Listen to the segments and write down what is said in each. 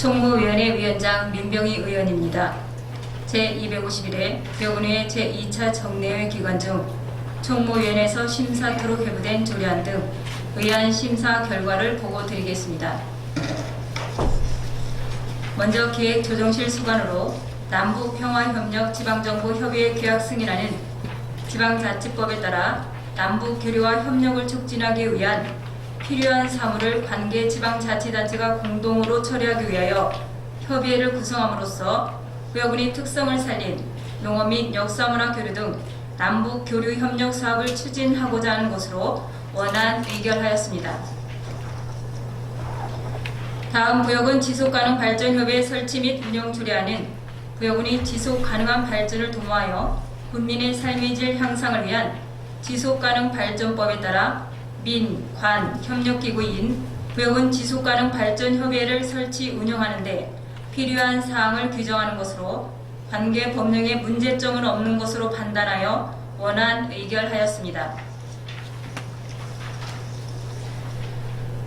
총무위원회 위원장 민병희 의원입니다. 제251회 부여군의 제2차 정례회 기간 중 총무위원회에서 심사토록 회부된 조례안 등 의안 심사 결과를 보고드리겠습니다. 먼저 기획조정실 수관으로 남북평화협력 지방정부협의회 규약 승인안은 지방자치법에 따라 남북교류와 협력을 촉진하기 위한 필요한 사무를 관계 지방자치단체가 공동으로 처리하기 위하여 협의회를 구성함으로써 부여군이 특성을 살린 농업 및 역사문화 교류 등 남북 교류 협력 사업을 추진하고자 하는 것으로 원안 의결하였습니다. 다음 부여군 지속가능 발전협의회 설치 및 운영 조례안은 부여군이 지속가능한 발전을 도모하여 군민의 삶의 질 향상을 위한 지속가능 발전법에 따라 민, 관, 협력기구인 부여군 지속가능 발전협의회를 설치 운영하는 데 필요한 사항을 규정하는 것으로 관계 법령에 문제점은 없는 것으로 판단하여 원안 의결하였습니다.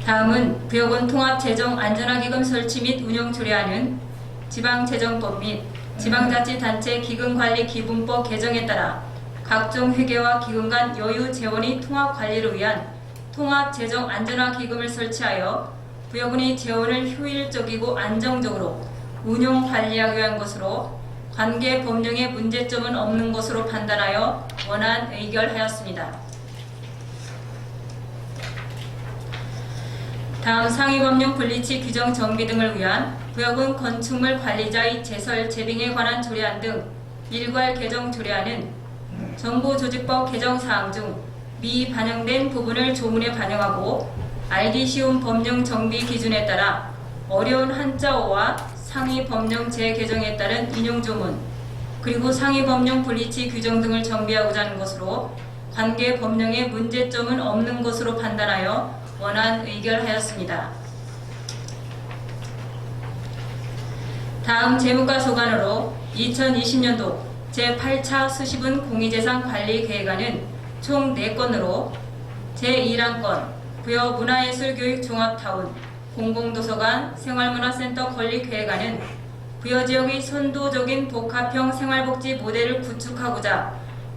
다음은 부여군 통합재정안전화기금 설치 및 운영 조례안은 지방재정법 및 지방자치단체 기금관리기분법 개정에 따라 각종 회계와 기금 간 여유 재원의 통합관리를 위한 통합재정안전화기금을 설치하여 부여군의 재원을 효율적이고 안정적으로 운용관리하기 위한 것으로 관계 법령에 문제점은 없는 것으로 판단하여 원안 의결하였습니다. 다음 상위법령 분리치 규정 정비 등을 위한 부여군 건축물 관리자의 제설 재빙에 관한 조례안 등 일괄 개정 조례안은 정부조직법 개정사항 중 미반영된 부분을 조문에 반영하고 알기 쉬운 법령 정비 기준에 따라 어려운 한자어와 상위 법령 재개정에 따른 인용조문 그리고 상위 법령 분리치 규정 등을 정비하고자 하는 것으로 관계 법령에 문제점은 없는 것으로 판단하여 원안 의결하였습니다. 다음 재무과 소관으로 2020년도 제8차 수시분 공유재산 관리 계획안은 총 4건으로 제1항건 부여 문화예술교육 종합타운 공공도서관 생활문화센터 건립 계획안은 부여 지역의 선도적인 복합형 생활복지 모델을 구축하고자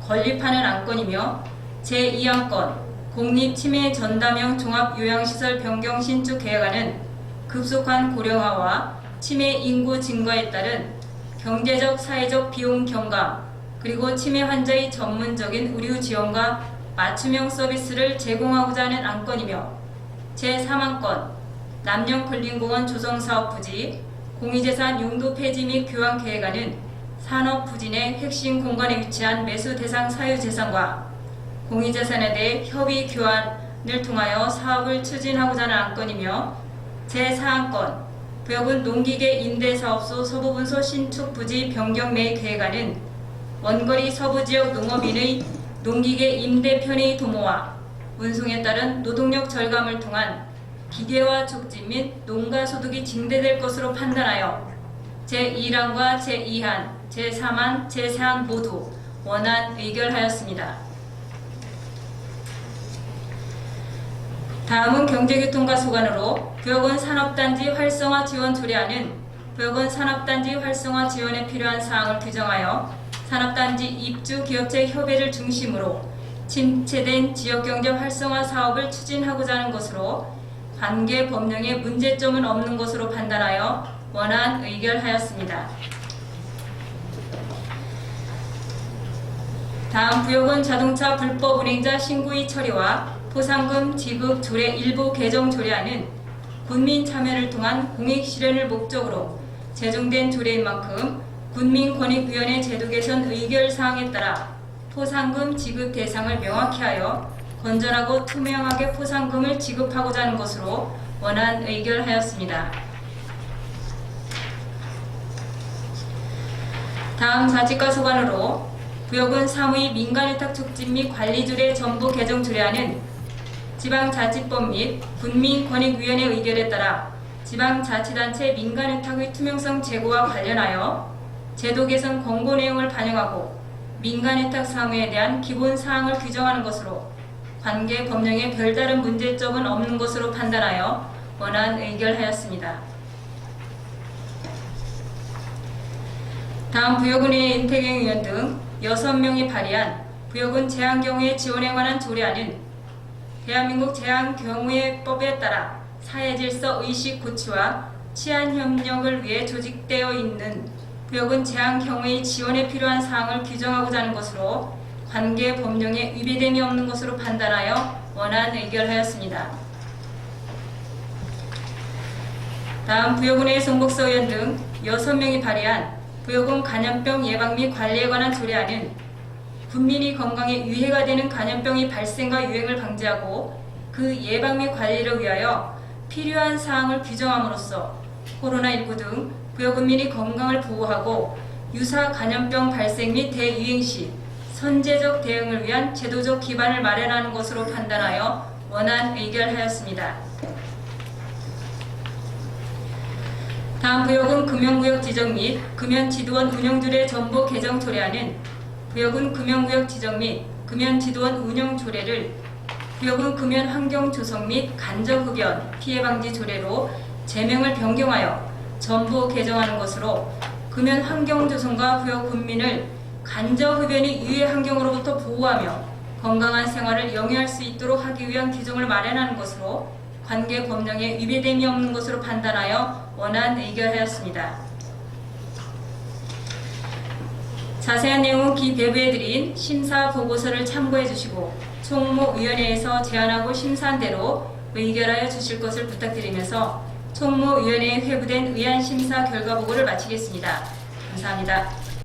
건립하는 안건이며 제2항건 공립치매전담형 종합요양시설 변경 신축 계획안은 급속한 고령화와 치매 인구 증가에 따른 경제적 사회적 비용 경감 그리고 치매 환자의 전문적인 의료 지원과 맞춤형 서비스를 제공하고자 하는 안건이며 제3항건 남영근린공원 조성사업 부지 공유재산 용도 폐지 및 교환 계획안은 산업부진의 핵심 공간에 위치한 매수 대상 사유재산과 공유재산에 대해 협의 교환을 통하여 사업을 추진하고자 하는 안건이며 제4항건 부여군 농기계 임대사업소 서부분소 신축 부지 변경 매입 계획안은 원거리 서부지역 농업인의 농기계 임대 편의 도모와 운송에 따른 노동력 절감을 통한 기계화 촉진 및 농가 소득이 증대될 것으로 판단하여 제1항과 제2항, 제3항, 제4항 모두 원안 의결하였습니다. 다음은 경제교통과 소관으로 부여군 산업단지 활성화 지원 조례안은 부여군 산업단지 활성화 지원에 필요한 사항을 규정하여 산업단지 입주 기업체 협의를 중심으로 침체된 지역경제 활성화 사업을 추진하고자 하는 것으로 관계 법령에 문제점은 없는 것으로 판단하여 원안 의결하였습니다. 다음 부여군 자동차 불법 운행자 신고의 처리와 포상금 지급 조례 일부 개정 조례안은 군민 참여를 통한 공익 실현을 목적으로 제정된 조례인 만큼 군민권익위원회 제도 개선 의결 사항에 따라 포상금 지급 대상을 명확히 하여 건전하고 투명하게 포상금을 지급하고자 하는 것으로 원안 의결하였습니다. 다음 자치과 소관으로 부여군 사무의 민간위탁 촉진 및 관리조례 전부 개정 조례안은 지방자치법 및 군민권익위원회 의결에 따라 지방자치단체 민간위탁의 투명성 제고와 관련하여 제도 개선 권고 내용을 반영하고 민간위탁 사무에 대한 기본 사항을 규정하는 것으로 관계 법령에 별다른 문제점은 없는 것으로 판단하여 원안 의결하였습니다. 다음 부여군의 임태경 의원 등 6명이 발의한 부여군 재앙경우의 지원에 관한 조례안은 대한민국 재앙경우회법에 따라 사회질서 의식 고취와 치안협력을 위해 조직되어 있는 부여군 재앙경우의 지원에 필요한 사항을 규정하고자 하는 것으로 관계 법령에 위배됨이 없는 것으로 판단하여 원안 의결하였습니다. 다음 부여군의 송복서 의원 등 6명이 발의한 부여군 감염병 예방 및 관리에 관한 조례안은 국민이 건강에 유해가 되는 감염병의 발생과 유행을 방지하고 그 예방 및 관리를 위하여 필요한 사항을 규정함으로써 코로나19 등 부여군민의 건강을 보호하고 유사 감염병 발생 및 대유행 시 선제적 대응을 위한 제도적 기반을 마련하는 것으로 판단하여 원안 의결하였습니다. 다음 부여군 금연구역 지정 및 금연지도원 운영조례 전부 개정 조례안은 부여군 금연구역 지정 및 금연지도원 운영 조례를 부여군 금연 환경 조성 및 간접 흡연 피해 방지 조례로 제명을 변경하여 전부 개정하는 것으로 금연 환경 조성과 부여 군민을 간접 흡연의 유해 환경으로부터 보호하며 건강한 생활을 영위할 수 있도록 하기 위한 규정을 마련하는 것으로 관계 법령에 위배됨이 없는 것으로 판단하여 원안 의결하였습니다. 자세한 내용은 기대부에 드린 심사 보고서를 참고해 주시고 총무위원회에서 제안하고 심사한 대로 의결하여 주실 것을 부탁드리면서 총무위원회에 회부된 의안 심사 결과 보고를 마치겠습니다. 감사합니다.